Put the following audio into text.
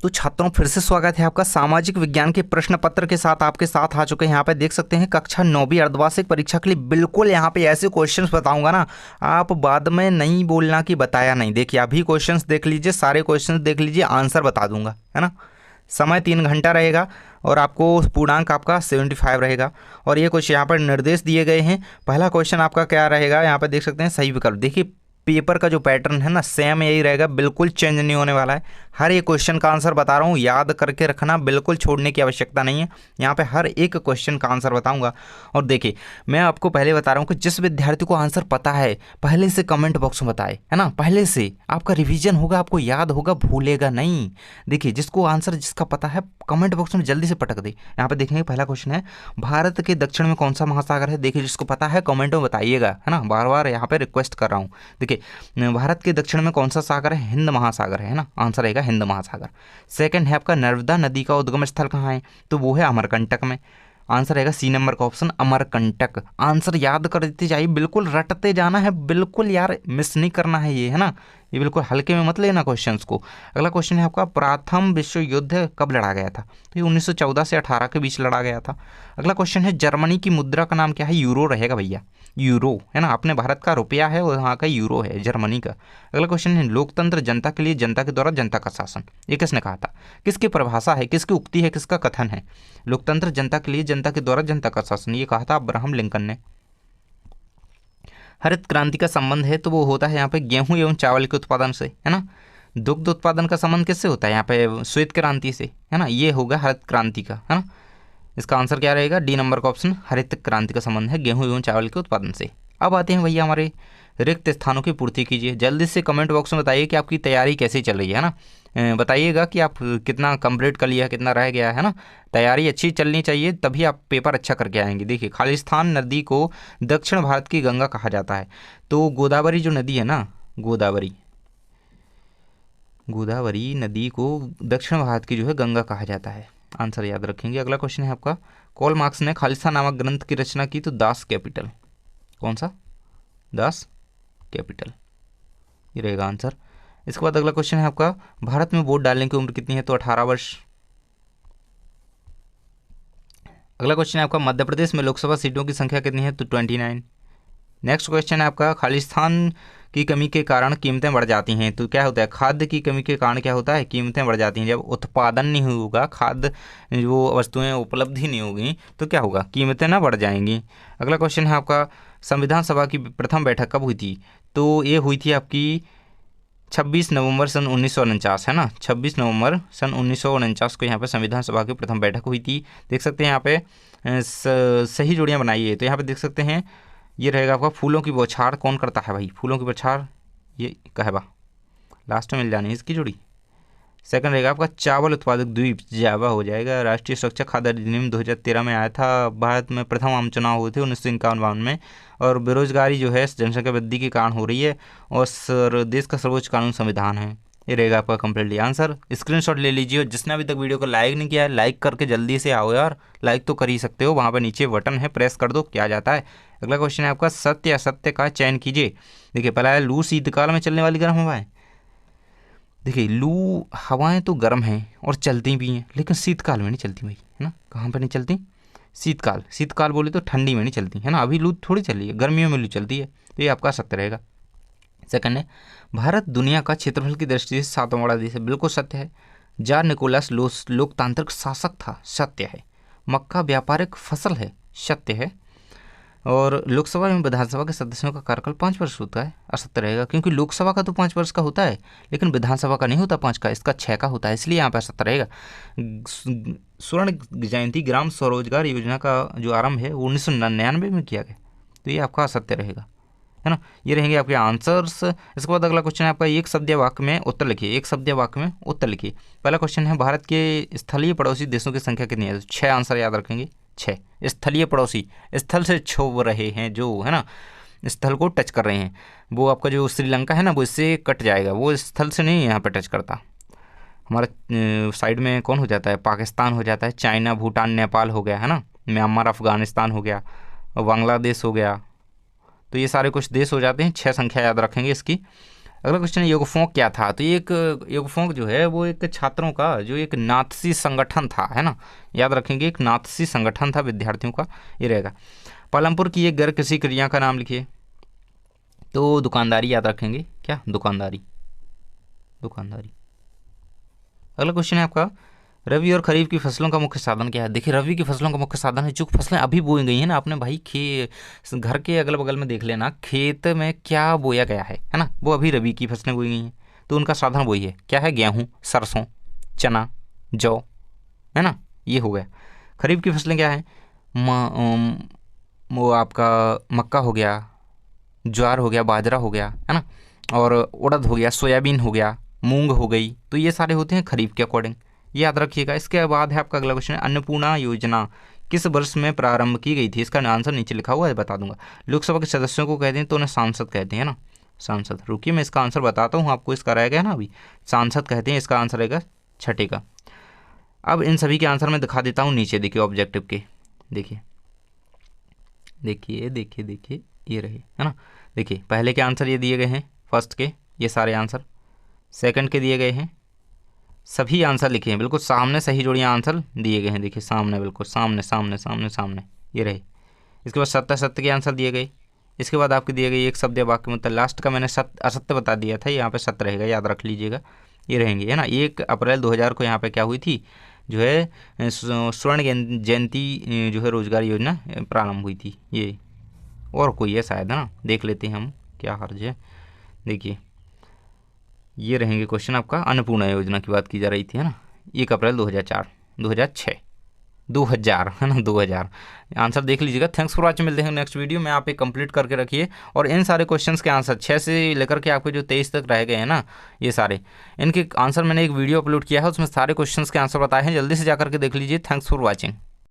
तो छात्रों फिर से स्वागत है आपका सामाजिक विज्ञान के प्रश्न पत्र के साथ आपके साथ आ चुके हैं। यहाँ पे देख सकते हैं कक्षा 9वीं अर्धवार्षिक परीक्षा के लिए बिल्कुल यहाँ पे ऐसे क्वेश्चंस बताऊंगा ना, आप बाद में नहीं बोलना कि बताया नहीं। देखिए अभी क्वेश्चंस देख लीजिए, सारे क्वेश्चंस देख लीजिए, आंसर बता दूंगा, है ना। समय 3 घंटा रहेगा और आपको पूर्णांक आपका 75 रहेगा। और ये कुछ यहाँ पर निर्देश दिए गए हैं। पहला क्वेश्चन आपका क्या रहेगा, यहाँ पे देख सकते हैं सही विकल्प। देखिए पेपर का जो पैटर्न है ना सेम यही रहेगा, बिल्कुल चेंज नहीं होने वाला है। हर एक क्वेश्चन का आंसर बता रहा हूँ, याद करके रखना, बिल्कुल छोड़ने की आवश्यकता नहीं है। यहाँ पे हर एक क्वेश्चन का आंसर बताऊंगा। और देखिए मैं आपको पहले बता रहा हूँ कि जिस विद्यार्थी को आंसर पता है पहले से कमेंट बॉक्स में बताए, है ना। पहले से आपका रिवीजन होगा, आपको याद होगा, भूलेगा नहीं। देखिए जिसको आंसर जिसका पता है कमेंट बॉक्स में जल्दी से पटक दे। यहाँ पे देखेंगे पहला क्वेश्चन है, भारत के दक्षिण में कौन सा महासागर है। देखिए जिसको पता है कमेंट में बताइएगा, है ना। बार बार यहाँ पे रिक्वेस्ट कर रहा हूँ। देखिए भारत के दक्षिण में कौन सा सागर है, हिंद महासागर है ना। आंसर रहेगा हिंद महासागर। सेकंड है आपका नर्मदा नदी का उद्गम स्थल कहाँ है, तो वो है अमरकंटक में। आंसर रहेगा सी नंबर का ऑप्शन अमरकंटक। आंसर याद करते जाइए, बिल्कुल रटते जाना है, बिल्कुल यार मिस नहीं करना है ये, है ना। ये बिल्कुल हल्के में मत लेना क्वेश्चंस को। अगला क्वेश्चन है आपका, प्रथम विश्व युद्ध कब लड़ा गया था, तो ये 1914 से 18 के बीच लड़ा गया था। अगला क्वेश्चन है, जर्मनी की मुद्रा का नाम क्या है। यूरो रहेगा भैया, यूरो, है ना। अपने भारत का रुपया है और वहाँ का यूरो है जर्मनी का। अगला क्वेश्चन है, लोकतंत्र जनता के लिए, जनता के द्वारा जनता का शासन, ये किसने कहा था। किसकी परिभाषा है, किसकी उक्ति है, किसका कथन है। लोकतंत्र जनता के लिए, जनता के द्वारा जनता का शासन, ये कहा था अब्राहम लिंकन ने। हरित क्रांति का संबंध है, तो वो होता है यहाँ पे गेहूं एवं चावल के उत्पादन से, है ना। दुग्ध उत्पादन का संबंध किससे होता है, यहाँ पे श्वेत क्रांति से, है ना। ये होगा हरित क्रांति का, है ना। इसका आंसर क्या रहेगा, डी नंबर का ऑप्शन, हरित क्रांति का संबंध है गेहूं एवं चावल के उत्पादन से। अब आते हैं भैया हमारे रिक्त स्थानों की पूर्ति कीजिए। जल्दी से कमेंट बॉक्स में बताइए कि आपकी तैयारी कैसी चल रही है ना। बताइएगा कि आप कितना कंप्लीट कर लिया, कितना रह गया है ना। तैयारी अच्छी चलनी चाहिए, तभी आप पेपर अच्छा करके आएंगे। देखिए खालिस्तान नदी को दक्षिण भारत की गंगा कहा जाता है, तो गोदावरी जो नदी है ना, गोदावरी नदी को दक्षिण भारत की जो है गंगा कहा जाता है। आंसर याद रखेंगे। अगला क्वेश्चन है आपका, कॉल मार्क्स ने खालिस्तान नामक ग्रंथ की रचना की, तो दास कैपिटल, कौन सा, दास कैपिटल, ये रहेगा आंसर। इसके बाद अगला क्वेश्चन है आपका, भारत में वोट डालने की उम्र कितनी है, तो 18 वर्ष। अगला क्वेश्चन है आपका, मध्य प्रदेश में लोकसभा सीटों की संख्या कितनी है, तो 29। नेक्स्ट क्वेश्चन है आपका, खालिस्तान की कमी के कारण कीमतें बढ़ जाती हैं, तो क्या होता है, खाद्य की कमी के कारण क्या होता है, कीमतें बढ़ जाती हैं। जब उत्पादन नहीं होगा, खाद्य जो वस्तुएं उपलब्ध ही नहीं होगी, तो क्या होगा, कीमतें ना बढ़ जाएंगी। अगला क्वेश्चन है आपका, संविधान सभा की प्रथम बैठक कब हुई थी, तो ये हुई थी आपकी 26 नवंबर सन 1949, है ना। 26 नवंबर सन 1949 को यहाँ पे संविधान सभा की प्रथम बैठक हुई थी। देख सकते हैं यहाँ पे सही जोड़ियाँ बनाइए, तो यहाँ पे देख सकते हैं ये रहेगा आपका, फूलों की बौछार कौन करता है भाई, फूलों की बौछार ये कहवा, लास्ट में मिल जानी है इसकी जोड़ी। सेकंड रहेगा आपका, चावल उत्पादक द्वीप जावा हो जाएगा। राष्ट्रीय सुरक्षा खाद्य अधिनियम 2013 में आया था। भारत में प्रथम आम चुनाव हुए थे 1951 में। और बेरोजगारी जो है जनसंख्या वृद्धि के कारण हो रही है, और देश का सर्वोच्च कानून संविधान है। ये रहेगा आपका कंप्लीटली आंसर। स्क्रीनशॉट ले लीजिए, और जिसने अभी तक वीडियो को लाइक नहीं किया है, लाइक करके जल्दी से आओ यार। लाइक तो कर ही सकते हो, वहाँ पर नीचे बटन है, प्रेस कर दो, क्या जाता है। अगला क्वेश्चन है आपका, सत्य असत्य का चयन कीजिए। देखिए पहला है, लू शीतकाल में चलने वाली गर्म हवाएं। देखिए लू हवाएं तो गर्म हैं और चलती भी हैं, लेकिन शीतकाल में नहीं चलती भाई, है ना। कहाँ पर नहीं चलती, शीतकाल बोले तो ठंडी में नहीं चलती, है ना। अभी लू थोड़ी चल रही है, गर्मियों में लू चलती है, तो ये आपका सत्य रहेगा। सेकंड है, भारत दुनिया का क्षेत्रफल की दृष्टि से 7वां बड़ा देश है, बिल्कुल सत्य है। जार निकोलस लोकतांत्रिक शासक था, सत्य है। मक्का व्यापारिक फसल है, सत्य है। और लोकसभा एवं विधानसभा के सदस्यों का कार्यकाल 5 वर्ष होता है, असत्य रहेगा, क्योंकि लोकसभा का तो 5 वर्ष का होता है, लेकिन विधानसभा का नहीं होता 5 का, इसका 6 का होता है, इसलिए यहाँ पर असत्य रहेगा। स्वर्ण जयंती ग्राम स्वरोजगार योजना का जो आरंभ है वो 1999 में किया गया, तो ये आपका असत्य रहेगा, है ना। ये रहेंगे आपके आंसर्स। इसके बाद अगला क्वेश्चन है आपका, एक शब्द या वाक्य में उत्तर लिखिए। एक शब्द या वाक्य में उत्तर लिखिए। पहला क्वेश्चन है, भारत के स्थलीय पड़ोसी देशों की संख्या कितनी है, 6 आंसर याद रखेंगे, 6। स्थलीय पड़ोसी, स्थल से छू रहे हैं जो, है ना, स्थल को टच कर रहे हैं। वो आपका जो श्रीलंका है ना, वो इससे कट जाएगा, वो स्थल से नहीं यहाँ पर टच करता। हमारे साइड में कौन हो जाता है, पाकिस्तान हो जाता है, चाइना, भूटान, नेपाल हो गया, है ना, म्यांमार, अफगानिस्तान हो गया, बांग्लादेश हो गया, तो ये सारे कुछ देश हो जाते हैं। 6 संख्या याद रखेंगे इसकी। अगला क्वेश्चन है योगफोंक क्या था। तो ये एक योगफोंक जो है वो एक छात्रों का जो एक नाथसी संगठन था, है ना, याद रखेंगे, एक नाथसी संगठन था विद्यार्थियों का, ये रहेगा। पालमपुर की एक गैर कृषि क्रिया का नाम लिखिए। तो दुकानदारी याद रखेंगे, क्या, दुकानदारी, दुकानदारी। अगला क्वेश्चन है आपका रबी और खरीफ की फसलों का मुख्य साधन क्या है। देखिए रबी की फसलों का मुख्य साधन है जो फसलें अभी बोई गई हैं ना, आपने भाई घर के अगल बगल में देख लेना खेत में क्या बोया गया है ना, वो अभी रबी की फसलें बोई गई हैं, तो उनका साधन वही है, क्या है, गेहूँ, सरसों, चना, जौ, है ना, ये हो गया। खरीफ की फसलें क्या है, वो आपका मक्का हो गया, ज्वार हो गया, बाजरा हो गया, है ना, और उड़द हो गया, सोयाबीन हो गया, मूंग हो गई, तो ये सारे होते हैं खरीफ के अकॉर्डिंग, ये याद रखिएगा। इसके बाद है आपका अगला क्वेश्चन है अन्नपूर्णा योजना किस वर्ष में प्रारंभ की गई थी। इसका आंसर नीचे लिखा हुआ है, बता दूंगा। लोकसभा के सदस्यों को कहते हैं तो उन्हें सांसद कहते हैं ना, सांसद। रुकिए मैं इसका आंसर बताता हूँ आपको, इसका रहेगा ना अभी, सांसद कहते हैं, इसका आंसर रहेगा छठे का। अब इन सभी के आंसर मैं दिखा देता हूँ नीचे, देखिए ऑब्जेक्टिव के, देखिए देखिए देखिए देखिए ये रहे, है ना। देखिए पहले के आंसर ये दिए गए हैं, फर्स्ट के ये सारे आंसर, सेकंड के दिए गए हैं, सभी आंसर लिखे हैं बिल्कुल सामने, सही जोड़ियाँ आंसर दिए गए हैं, देखिए सामने, बिल्कुल सामने सामने सामने सामने, ये रहे। इसके बाद सत्य सत्य के आंसर दिए गए। इसके बाद आपकी दिए गई एक शब्द या वाक्य मतलब लास्ट का मैंने सत्य असत्य बता दिया था, यहाँ पे सत्य रहेगा, याद रख लीजिएगा, ये रहेंगे, है ना। 1 अप्रैल 2000 को यहाँ पे क्या हुई थी, जो है स्वर्ण जयंती जो है रोजगार योजना प्रारंभ हुई थी, ये और कोई है शायद, है ना, देख लेते हैं हम, क्या हर्ज है। देखिए ये रहेंगे क्वेश्चन आपका, अन्नपूर्णा योजना की बात की जा रही थी, है ना, 1 अप्रैल 2004 2006 2000, है ना, 2000 आंसर देख लीजिएगा। थैंक्स फॉर वॉचिंग, मिलते हैं नेक्स्ट वीडियो में, आप एक कंप्लीट करके रखिए। और इन सारे क्वेश्चंस के आंसर 6 से लेकर के आपके जो 23 तक रह गए हैं ना, ये सारे इनके आंसर मैंने एक वीडियो अपलोड किया है, उसमें सारे क्वेश्चंस के आंसर बताए हैं, जल्दी से जाकर के देख लीजिए। Thanks for watching.